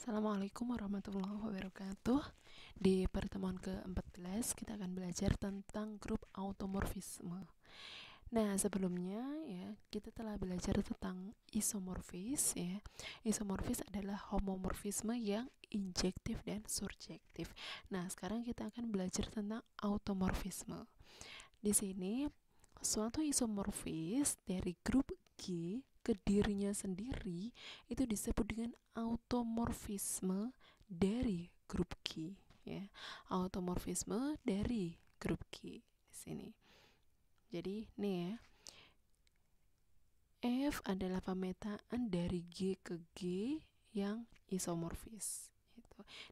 Assalamualaikum warahmatullahi wabarakatuh. Di pertemuan ke-14 kita akan belajar tentang grup automorfisme. Nah, sebelumnya ya, kita telah belajar tentang isomorfis ya. Isomorfis adalah homomorfisme yang injektif dan surjektif. Nah, sekarang kita akan belajar tentang automorfisme. Di sini suatu isomorfis dari grup G ke dirinya sendiri itu disebut dengan automorfisme dari grup G ya. Automorfisme dari grup G di sini. Jadi nih ya, F adalah pemetaan dari G ke G yang isomorfis.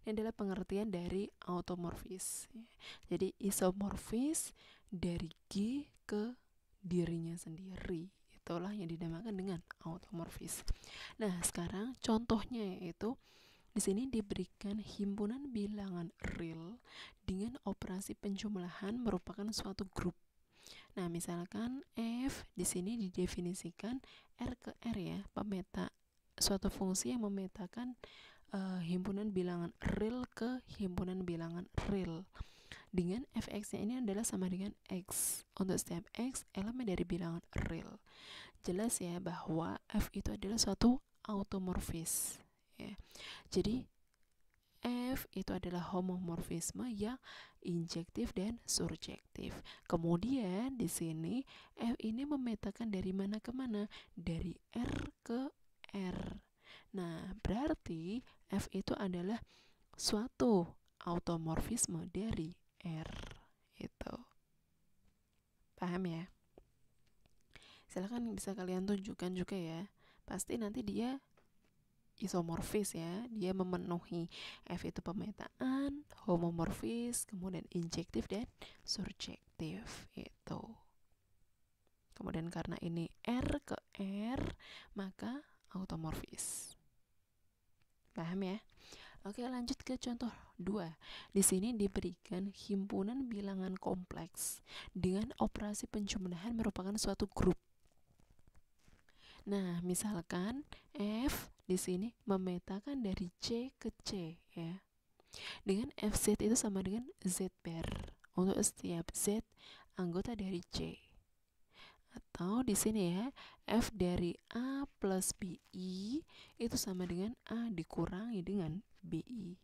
Ini adalah pengertian dari automorfis ya. Jadi isomorfis dari G ke dirinya sendiri, itulah yang dinamakan dengan automorfis. Nah, sekarang contohnya yaitu di sini diberikan himpunan bilangan real dengan operasi penjumlahan merupakan suatu grup. Nah, misalkan F di sini didefinisikan R ke R ya, suatu fungsi yang memetakan himpunan bilangan real ke himpunan bilangan real dengan fx-nya ini adalah sama dengan x. Untuk setiap x elemen dari bilangan real. Jelas ya bahwa f itu adalah suatu automorfis ya. Jadi F itu adalah homomorfisme yang injektif dan surjektif. Kemudian di sini F ini memetakan dari mana ke mana? Dari R ke R. Nah, berarti F itu adalah suatu automorfisme dari R. Itu. Paham ya? Silahkan bisa kalian tunjukkan juga ya. Pasti nanti dia isomorfis ya, dia memenuhi F itu pemetaan, homomorfis, kemudian injektif dan surjektif itu. Kemudian karena ini R ke R, maka automorfis. Paham ya? Oke, lanjut ke contoh 2. Di sini diberikan himpunan bilangan kompleks dengan operasi penjumlahan merupakan suatu grup. Nah, misalkan F di sini memetakan dari C ke C ya. Dengan Fz itu sama dengan Z bar untuk setiap Z anggota dari C. Atau di sini ya, F dari A plus BI itu sama dengan A dikurangi dengan BI.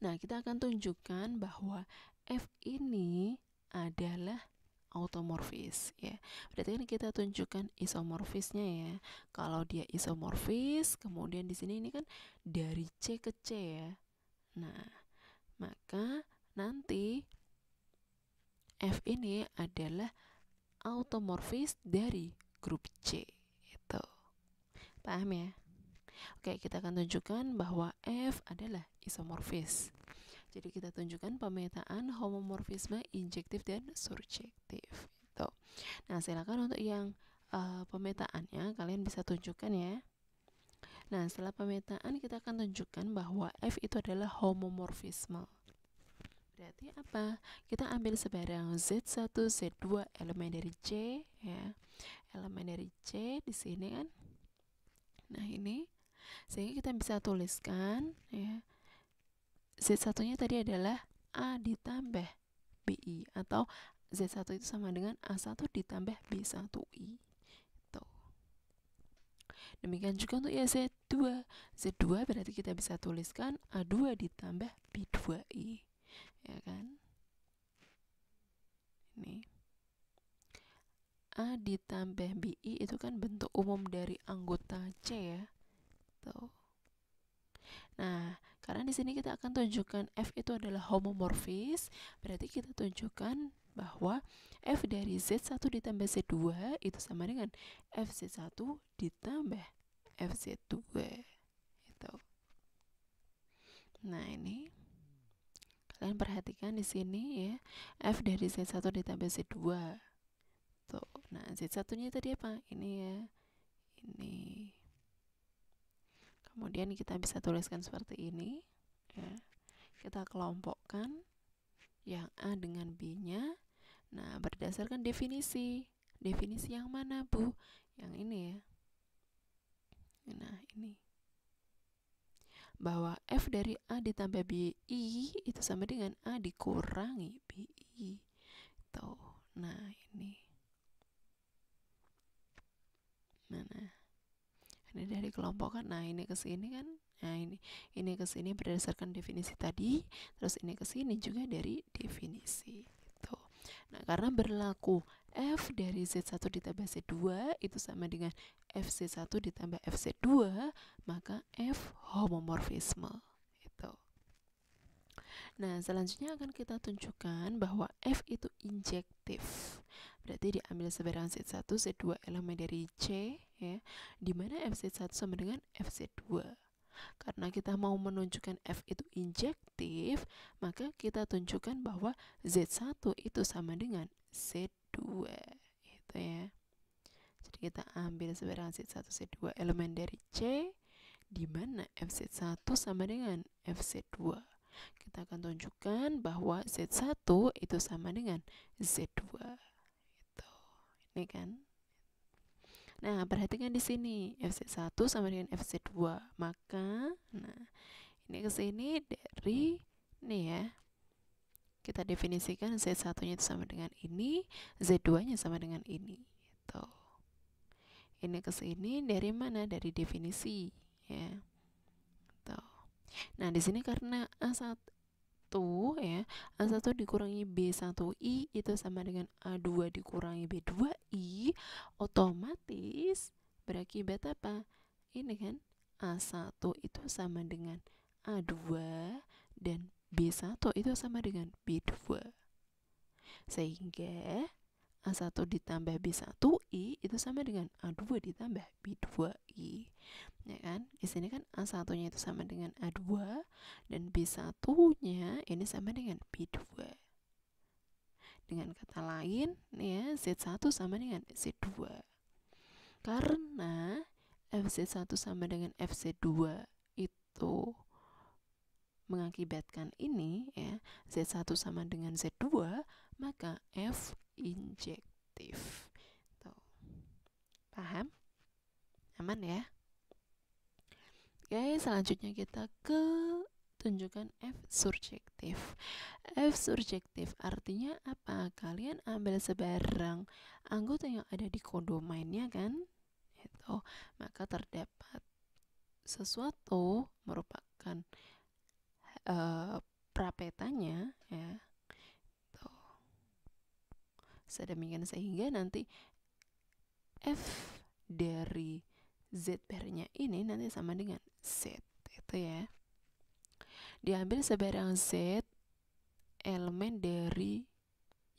Nah, kita akan tunjukkan bahwa F ini adalah automorfis ya. Berarti kan kita tunjukkan isomorfisnya ya. Kalau dia isomorfis, kemudian di sini ini kan dari C ke C ya. Nah, maka nanti F ini adalah automorfis dari grup C itu. Paham ya? Oke, kita akan tunjukkan bahwa F adalah isomorfis. Jadi kita tunjukkan pemetaan homomorfisme injektif dan surjektif. Gitu. Nah, silakan untuk yang pemetaannya kalian bisa tunjukkan ya. Nah, setelah pemetaan kita akan tunjukkan bahwa F itu adalah homomorfisme. Berarti apa? Kita ambil sebarang Z1, Z2 elemen dari C ya. Elemen dari C di sini kan. Nah, ini sehingga kita bisa tuliskan ya. Z1-nya tadi adalah A ditambah BI atau Z1 itu sama dengan A1 ditambah B1I. Tuh. Demikian juga untuk ya Z2. Z2 berarti kita bisa tuliskan A2 ditambah B2I. Ya kan? Ini. A ditambah BI itu kan bentuk umum dari anggota C ya. Tuh. Nah, karena di sini kita akan tunjukkan F itu adalah homomorfis, berarti kita tunjukkan bahwa F dari Z1 ditambah Z2 itu sama dengan FZ1 ditambah FZ2. Itu. Nah, ini kalian perhatikan di sini ya, F dari Z1 ditambah Z2. Tuh. Nah, Z1-nya tadi apa? Ini ya. Ini. Kemudian kita bisa tuliskan seperti ini ya. Kita kelompokkan yang A dengan B-nya. Nah, berdasarkan definisi. Definisi yang mana, Bu? Yang ini ya. Nah, ini. bahwa F dari A ditambah BI itu sama dengan A dikurangi BI. Tuh. Nah, ini. Mana? Ini dari kelompok kan. Nah, ini ke sini kan. Nah, ini ke sini berdasarkan definisi tadi, terus ini ke sini juga dari definisi. Gitu. Nah, karena berlaku F dari Z1 ditambah Z2 itu sama dengan FC1 ditambah FC2, maka F homomorfisme. Gitu. Nah, selanjutnya akan kita tunjukkan bahwa F itu injektif. Berarti diambil sebarang Z1, Z2 elemen dari C, ya, di mana FZ1 sama dengan FZ2. Karena kita mau menunjukkan F itu injektif, maka kita tunjukkan bahwa Z1 itu sama dengan Z2. Gitu ya. Jadi kita ambil sebarang Z1, Z2 elemen dari C, di mana FZ1 sama dengan FZ2. Kita akan tunjukkan bahwa Z1 itu sama dengan Z2. Gitu. Ini kan. Nah, perhatikan di sini FC1 sama dengan FC2. Maka, nah, ini ke sini dari nih ya. Kita definisikan Z1-nya itu sama dengan ini, Z2-nya sama dengan ini. Gitu. Ini ke sini dari mana? Dari definisi, ya. Gitu. Nah, di sini karena A1 ya, A1 dikurangi B1I itu sama dengan A2 dikurangi B2I, otomatis berakibat apa? Ini kan A1 itu sama dengan A2 dan B1 itu sama dengan B2. Sehingga A1 ditambah B1I itu sama dengan A2 ditambah B2I. Ya kan? Di sini kan A1-nya itu sama dengan A2 dan B1-nya ini sama dengan B2. Dengan kata lain, ya, Z1 sama dengan Z2. Karena FZ1 sama dengan FZ2 itu mengakibatkan ini, ya, Z1 sama dengan Z2, maka F injektif. Tuh. Paham? Aman ya? Oke, selanjutnya kita ke tunjukkan F surjektif. F surjektif artinya apa? Kalian ambil sebarang anggota yang ada di kodomainnya kan? Itu. Maka terdapat sesuatu merupakan prapetanya, ya. Tuh. Sedemikian sehingga nanti F dari Z barnya ini nanti sama dengan Z, itu ya. Diambil sebarang Z elemen dari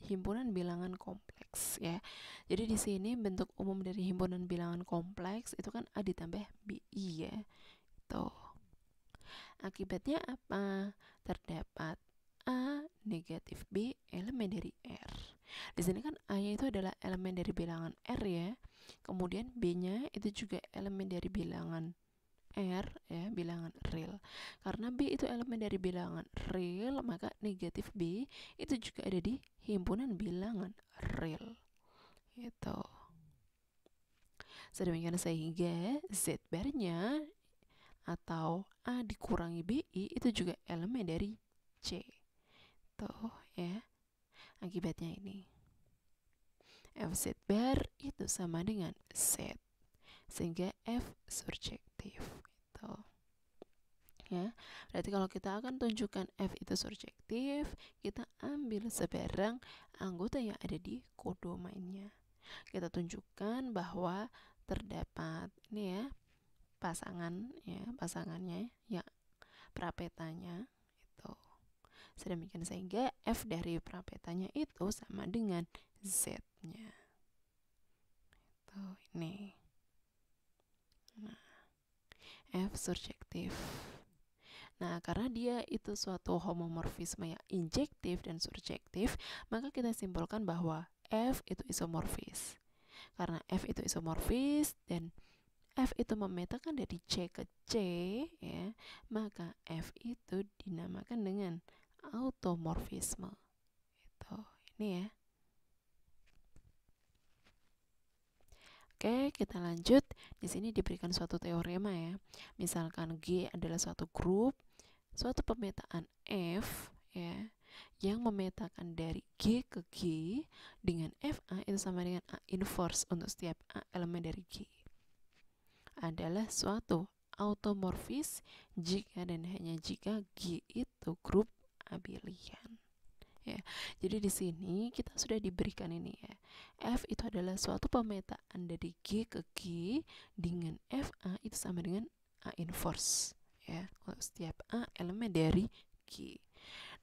himpunan bilangan kompleks, ya. Jadi di sini bentuk umum dari himpunan bilangan kompleks itu kan A ditambah BI, ya. Tuh. Akibatnya apa? Terdapat A negatif B elemen dari R. Di sini kan A-nya itu adalah elemen dari bilangan R, ya. Kemudian B-nya itu juga elemen dari bilangan R, ya, bilangan real. Karena B itu elemen dari bilangan real, maka negatif B itu juga ada di himpunan bilangan real. Gitu. Sedemikian sehingga Z barnya atau A dikurangi BI itu juga elemen dari C. Tuh, ya. Akibatnya ini. FZ bar itu sama dengan Z. Sehingga F surjektif. Gitu. Ya. Berarti kalau kita akan tunjukkan F itu surjektif, kita ambil sebarang anggota yang ada di kodomainnya. Kita tunjukkan bahwa terdapat ini ya, pasangannya ya, prapetanya itu. Sedemikian sehingga F dari prapetanya itu sama dengan Z-nya. Tuh, ini. Nah, F surjektif. Nah, karena dia itu suatu homomorfisme yang injektif dan surjektif, maka kita simpulkan bahwa F itu isomorfis. Karena F itu isomorfis dan F itu memetakan dari C ke C, ya, maka F itu dinamakan dengan automorfisme. Itu, ini ya. Oke, kita lanjut. Di sini diberikan suatu teorema ya. Misalkan G adalah suatu grup, suatu pemetaan F ya, yang memetakan dari G ke G dengan FA itu sama dengan A inverse untuk setiap A elemen dari G. Adalah suatu automorfis jika dan hanya jika G itu grup abelian. Ya, jadi di sini kita sudah diberikan ini ya. F itu adalah suatu pemetaan dari G ke G dengan FA itu sama dengan A inverse ya, untuk setiap A elemen dari G.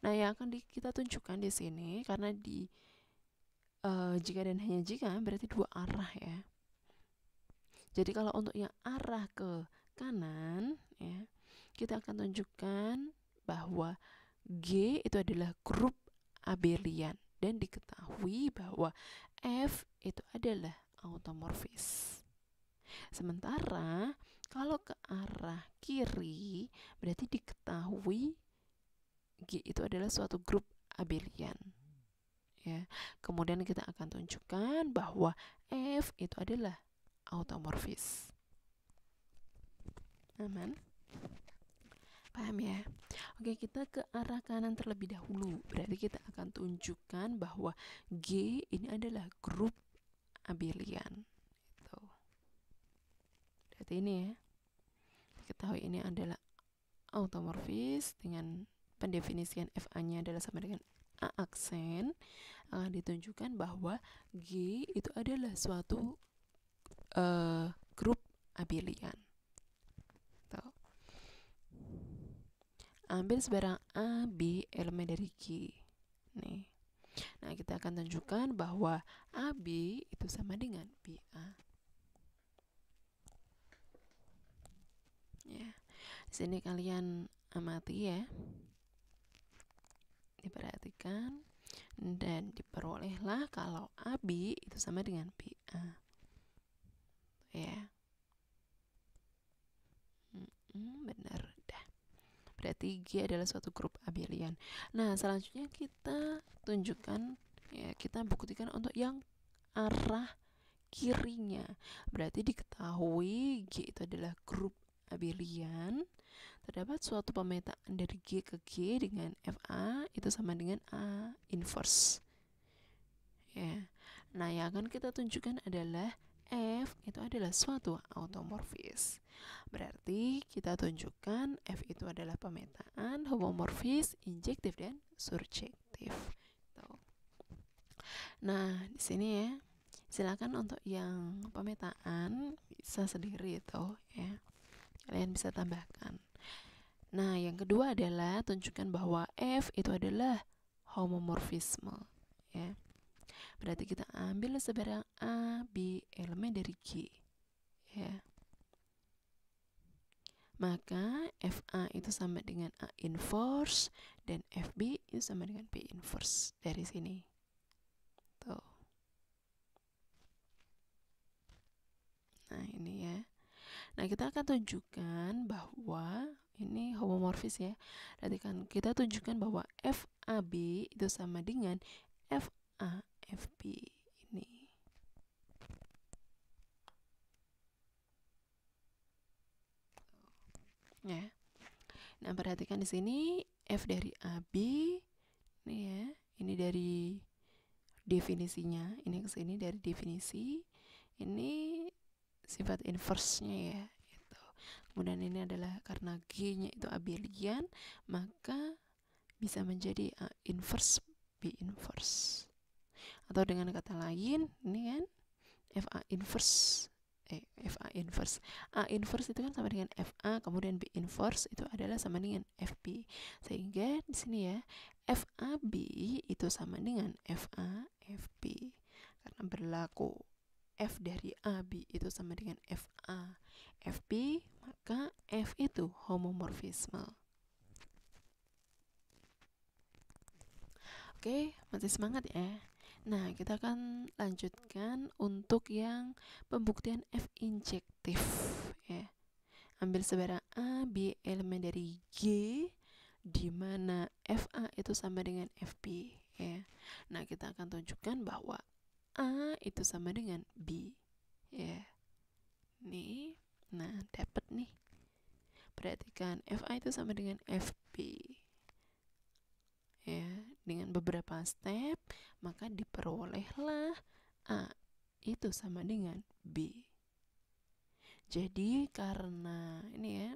Nah, yang akan kita tunjukkan di sini karena di jika dan hanya jika berarti dua arah ya. Jadi kalau untuk yang arah ke kanan ya, kita akan tunjukkan bahwa G itu adalah grup abelian dan diketahui bahwa F itu adalah automorfis. Sementara kalau ke arah kiri berarti diketahui G itu adalah suatu grup abelian. Ya. Kemudian kita akan tunjukkan bahwa F itu adalah automorfis. Aman? Paham ya? Oke, kita ke arah kanan terlebih dahulu. Berarti kita akan tunjukkan bahwa G ini adalah grup abelian. Gitu. Berarti ini ya. Ketahui ini adalah automorfis dengan pendefinisian FA-nya adalah sama dengan A aksen. Akan ditunjukkan bahwa G itu adalah suatu grup abelian. Ambil sebarang A, B, elemen dari G. Nih. Nah, kita akan tunjukkan bahwa AB itu sama dengan BA. Ya. Di sini kalian amati ya. Diperhatikan dan diperolehlah kalau AB itu sama dengan BA. Ya. Benar. Berarti G adalah suatu grup abelian. Nah, selanjutnya kita tunjukkan ya, kita buktikan untuk yang arah kirinya. Berarti diketahui G itu adalah grup abelian. Terdapat suatu pemetaan dari G ke G dengan FA itu sama dengan A inverse. Ya. Nah, yang akan kita tunjukkan adalah F itu adalah suatu automorfis. Berarti kita tunjukkan F itu adalah pemetaan homomorfis, injektif dan surjektif. Tuh. Nah, di sini ya. Silakan untuk yang pemetaan bisa sendiri tuh ya. Kalian bisa tambahkan. Nah, yang kedua adalah tunjukkan bahwa F itu adalah homomorfisme ya. Berarti kita ambil sebarang A, B elemen dari G ya. Maka FA itu sama dengan A inverse dan FB itu sama dengan B inverse dari sini. Tuh. Nah, ini ya. Nah, kita akan tunjukkan bahwa ini homomorfis ya. Berarti kan kita tunjukkan bahwa FAB itu sama dengan FA FB ini. Ya. Nah, perhatikan di sini F dari AB ini ya. Ini dari definisinya, ini ke sini dari definisi. Ini sifat inverse-nya ya. Gitu. Kemudian ini adalah karena G-nya itu abelian, maka bisa menjadi A inverse B inverse. Atau dengan kata lain, ini kan FA inverse FA inverse. A inverse itu kan sama dengan FA, kemudian B inverse itu adalah sama dengan FB. Sehingga di sini ya, FAB itu sama dengan FA FB. Karena berlaku F dari AB itu sama dengan FA FB, maka F itu homomorfisme. Oke, masih semangat ya. Nah, kita akan lanjutkan untuk yang pembuktian F injektif ya. Ambil sebarang A, B elemen dari G di mana FA itu sama dengan FB ya. Nah, kita akan tunjukkan bahwa A itu sama dengan B ya. Nih, nah dapat nih. Perhatikan FA itu sama dengan FB. Ya, dengan beberapa step maka diperolehlah A itu sama dengan B. Jadi karena ini ya,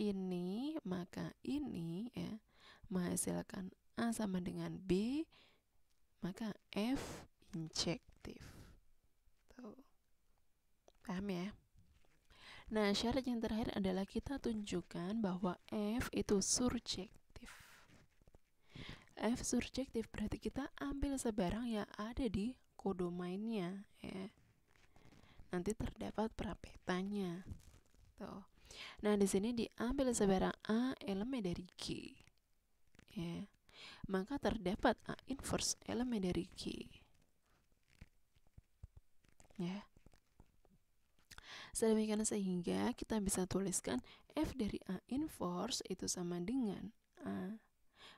ini maka ini ya menghasilkan A sama dengan B, maka F injektif. Tuh. Paham ya? Nah, syarat yang terakhir adalah kita tunjukkan bahwa F itu surjektif. F surjektif berarti kita ambil sebarang yang ada di kodomainnya ya. Nanti terdapat prapetanya. Tuh. Nah, di sini diambil sebarang A elemen dari G. Ya. Maka terdapat A inverse elemen dari G. Ya. Sedemikian sehingga kita bisa tuliskan F dari A inverse itu sama dengan A.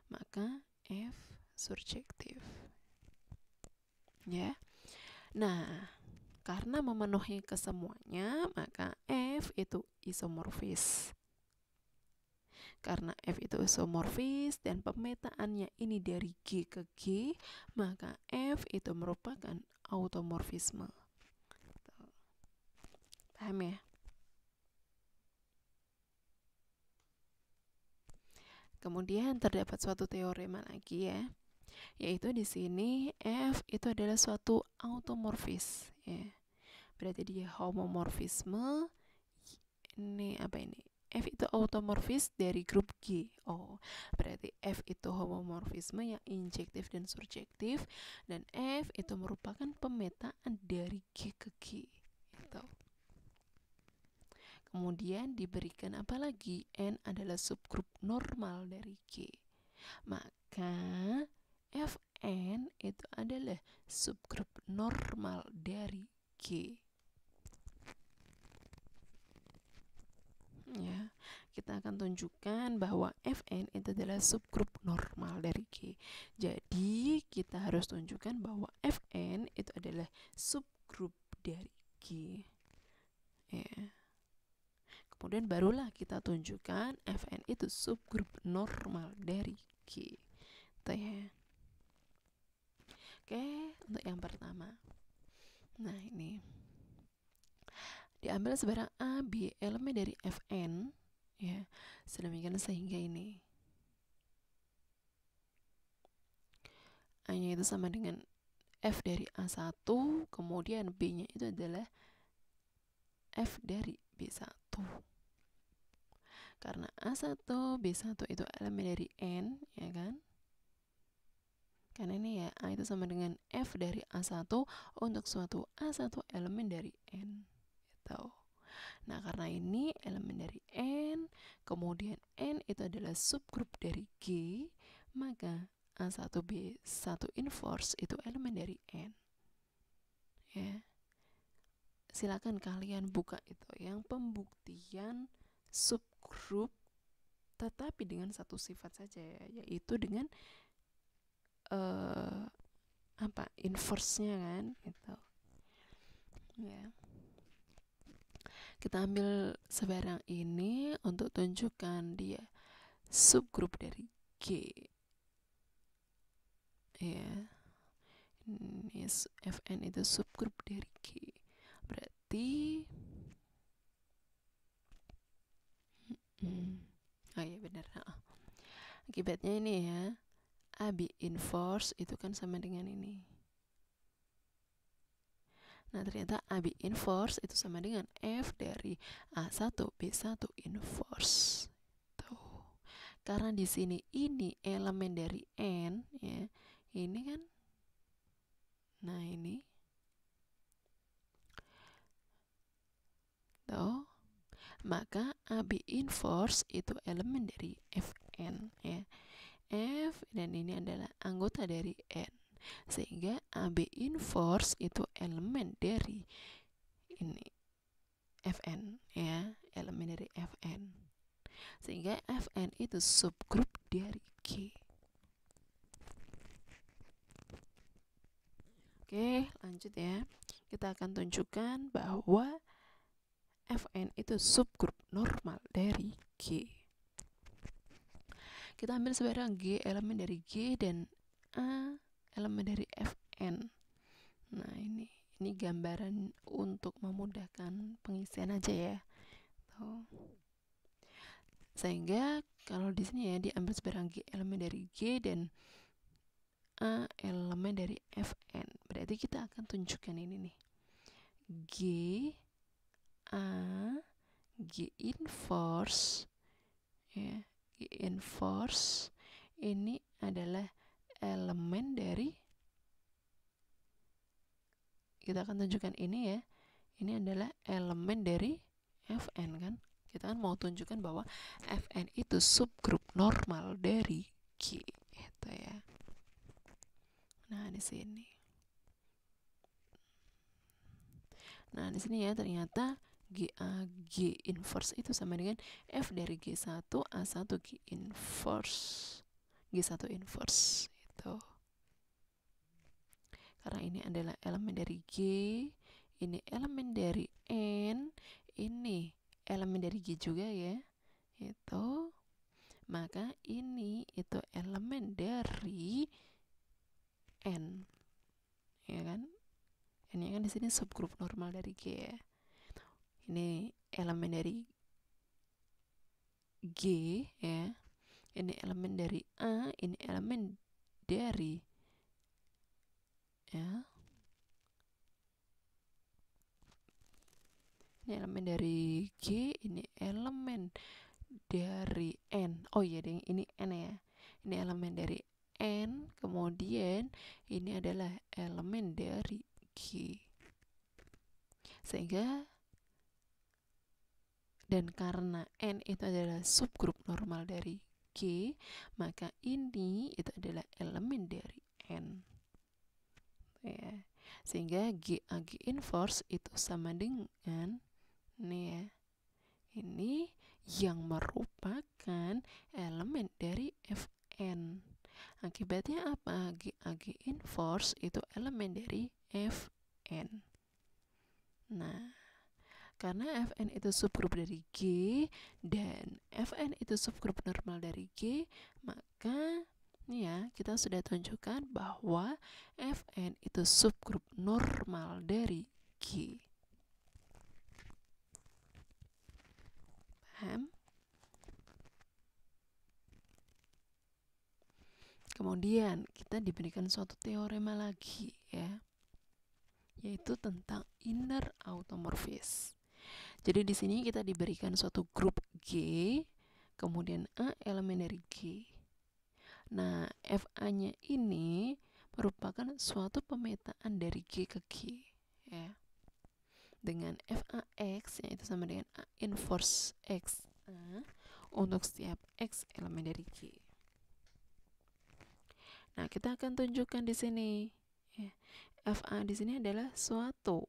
Maka F surjektif. Ya. Nah, karena memenuhi kesemuanya, maka F itu isomorfis. Karena F itu isomorfis dan pemetaannya ini dari G ke G, maka F itu merupakan automorfisme. Paham ya? Kemudian terdapat suatu teorema lagi ya, yaitu di sini F itu adalah suatu automorfis ya. Berarti dia homomorfisme. Ini apa ini? F itu automorfis dari grup G. Oh, berarti F itu homomorfisme yang injektif dan surjektif, dan F itu merupakan pemetaan dari G ke G. Gitu. Kemudian diberikan apa lagi? N adalah subgrup normal dari G. Maka Fn itu adalah subgrup normal dari G. Ya, kita akan tunjukkan bahwa Fn itu adalah subgrup normal dari G. Jadi kita harus tunjukkan bahwa Fn itu adalah subgrup dari G. Ya. Kemudian barulah kita tunjukkan Fn itu subgrup normal dari G. Tuh ya. Oke, untuk yang pertama. Nah, ini diambil sebarang A, B elemen dari Fn ya, sedemikian sehingga ini A-nya itu sama dengan F dari A1, kemudian B-nya itu adalah F dari B1. Karena A1, B1 itu elemen dari N, ya kan? Karena ini ya, A itu sama dengan F dari A1 untuk suatu A1 elemen dari N. Gitu. Nah, karena ini elemen dari N, kemudian N itu adalah subgrup dari G, maka A1B1 inverse itu elemen dari N. Ya. Silakan kalian buka itu yang pembuktian subgrup tetapi dengan satu sifat saja ya, yaitu dengan apa? Inverse-nya kan, gitu. Ya. Kita ambil sebarang ini untuk tunjukkan dia subgrup dari G. Ya. Ini Fn itu subgrup dari G. Berarti oh iya benar. Akibatnya ini ya, AB inverse itu kan sama dengan ini. Nah, ternyata AB inverse itu sama dengan F dari A1 B1 inverse. Tuh. Karena di sini ini elemen dari N ya. Ini kan. Nah, ini. Tuh. Maka AB inverse itu elemen dari Fn ya. F dan ini adalah anggota dari N. Sehingga AB inverse itu elemen dari ini Fn ya, elemen dari Fn. Sehingga Fn itu subgrup dari G. Oke, lanjut ya. kita akan tunjukkan bahwa Fn itu subgrup normal dari G. Kita ambil sebarang G elemen dari G dan A elemen dari Fn. Nah, ini gambaran untuk memudahkan pengisian aja ya. Tuh. Sehingga kalau di sini ya diambil sebarang G elemen dari G dan A elemen dari Fn. Berarti kita akan tunjukkan ini nih. G A G inverse ya, G inverse ini adalah elemen dari, kita akan tunjukkan ini ya, ini adalah elemen dari Fn kan. Kita kan mau tunjukkan bahwa Fn itu subgrup normal dari G gitu ya. Nah, di sini. Nah, di sini ya ternyata G inverse itu sama dengan F dari G1 A1 G inverse. G1 inverse itu. Karena ini adalah elemen dari G, ini elemen dari N, ini elemen dari G juga ya. Itu. Maka ini itu elemen dari N. Ya kan? Ini kan di sini subgrup normal dari G ya. Ini elemen dari G ya. Ini elemen dari A, ini elemen dari ya. Ini elemen dari G, ini elemen dari N. Oh iya deh, ini N ya. Ini elemen dari N, kemudian ini adalah elemen dari G. Sehingga dan karena N itu adalah subgrup normal dari G, maka ini itu adalah elemen dari N. Ya. Sehingga GAG inverse itu sama dengan ini ya. Ini yang merupakan elemen dari Fn. Akibatnya apa? GAG inverse itu elemen dari Fn. Nah, karena Fn itu subgrup dari G dan Fn itu subgrup normal dari G, maka ini ya kita sudah tunjukkan bahwa Fn itu subgrup normal dari G. Paham? Kemudian kita diberikan suatu teorema lagi ya, yaitu tentang inner automorphism. Jadi di sini kita diberikan suatu grup G, kemudian A elemen dari G. Nah, FA-nya ini merupakan suatu pemetaan dari G ke G ya. Dengan FAX yaitu sama dengan A inverse X A untuk setiap X elemen dari G. Nah, kita akan tunjukkan di sini ya. FA di sini adalah suatu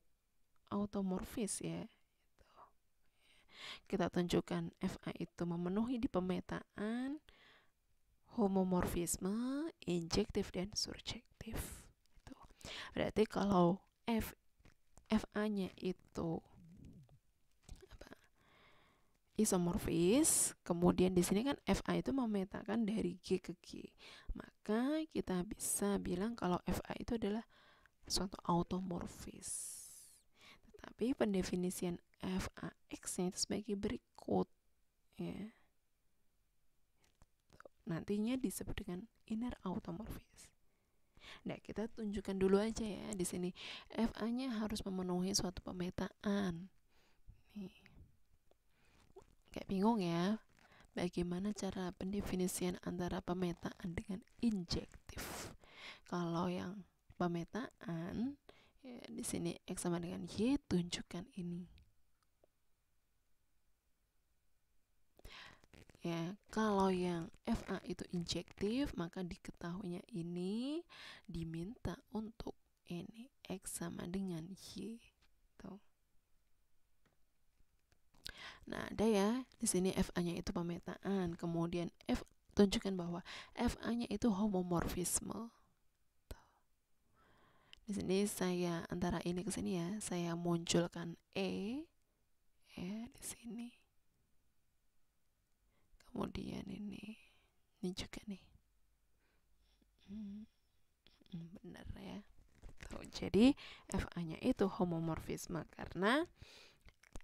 automorfis ya. Kita tunjukkan FA itu memenuhi di pemetaan homomorfisme, injektif dan surjektif. Berarti kalau FA-nya itu isomorfis, kemudian di sini kan FA itu memetakan dari G ke G, maka kita bisa bilang kalau FA itu adalah suatu automorfis. Tetapi pendefinisian FAX-nya itu sebagai berikut ya. Nantinya disebut dengan inner automorphism. Nah, kita tunjukkan dulu aja ya di sini. FA-nya harus memenuhi suatu pemetaan. Nih. Kayak bingung ya. Bagaimana cara pendefinisian antara pemetaan dengan injektif? Kalau yang pemetaan ya, di sini X sama dengan Y, tunjukkan ini. Ya, kalau yang FA itu injektif, maka diketahuinya ini diminta untuk ini X sama dengan Y. Tuh. Nah, ada ya di sini FA-nya itu pemetaan, kemudian tunjukkan bahwa FA-nya itu homomorfisme. Tuh. Di sini saya antara ini ke sini ya, saya munculkan ya di sini. Kemudian ini juga nih. Benar ya. Tuh, jadi FA-nya itu homomorfisme karena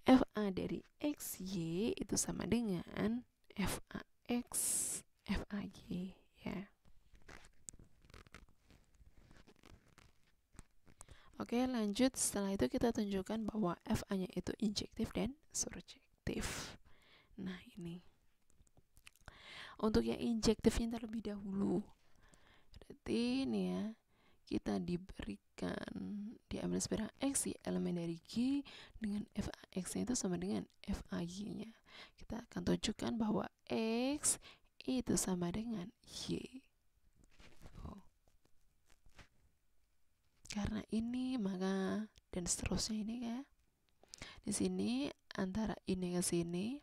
FA dari XY itu sama dengan FAX FAY ya. Oke, lanjut. Setelah itu kita tunjukkan bahwa FA-nya itu injektif dan surjektif. Nah, ini. Untuk yang injektifnya terlebih dahulu. Berarti ini ya, kita diberikan diambil sebarang X ya, elemen dari G dengan FAX-nya itu sama dengan FAY-nya. Kita akan tunjukkan bahwa X itu sama dengan Y. Karena ini maka dan seterusnya ini ya. Di sini antara ini ke sini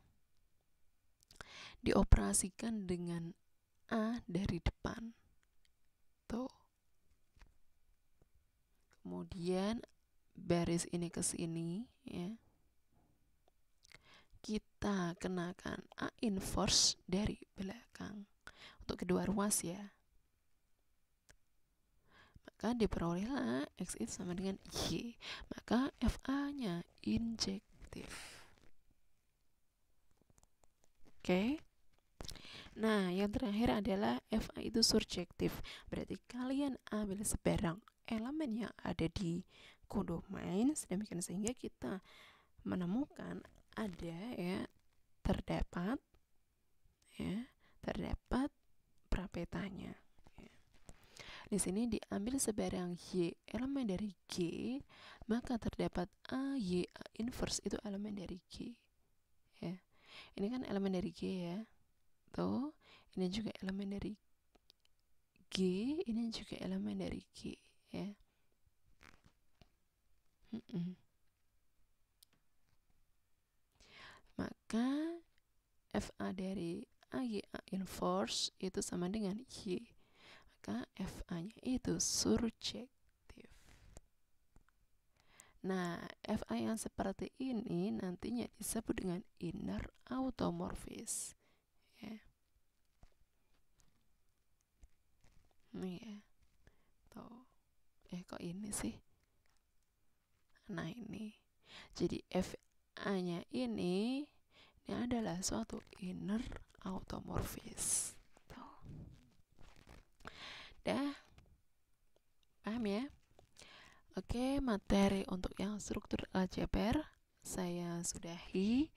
dioperasikan dengan A dari depan. Tuh. Kemudian baris ini ke sini ya. Kita kenakan A inverse dari belakang. Untuk kedua ruas ya. Maka diperolehlah X itu sama dengan Y. Maka FA-nya injektif. Oke. Nah, yang terakhir adalah FA itu surjektif. Berarti kalian ambil sebarang elemen yang ada di kodomain sedemikian sehingga kita menemukan ada ya terdapat prapetanya. Di sini diambil sebarang Y elemen dari G, maka terdapat A, Y, A inverse itu elemen dari G. Ya. Ini kan elemen dari G ya. Tuh, ini juga elemen dari G, ini juga elemen dari G ya. Maka FA dari AY A inverse itu sama dengan Y. Maka FA-nya itu surjektif. Nah, FA yang seperti ini nantinya disebut dengan inner automorphism. Ya. Nih ya. Tuh. Kok ini sih? Nah, ini. Jadi FA-nya ini adalah suatu inner automorphism. Tuh. Dah. Paham ya? Oke, materi untuk yang struktur aljabar saya sudahi.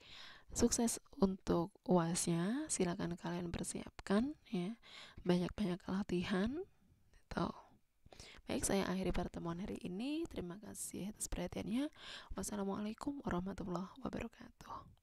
Sukses untuk UAS-nya. Silakan kalian persiapkan ya. Banyak-banyak latihan. Tuh. Baik, saya akhiri pertemuan hari ini. Terima kasih atas perhatiannya. Wassalamualaikum warahmatullahi wabarakatuh.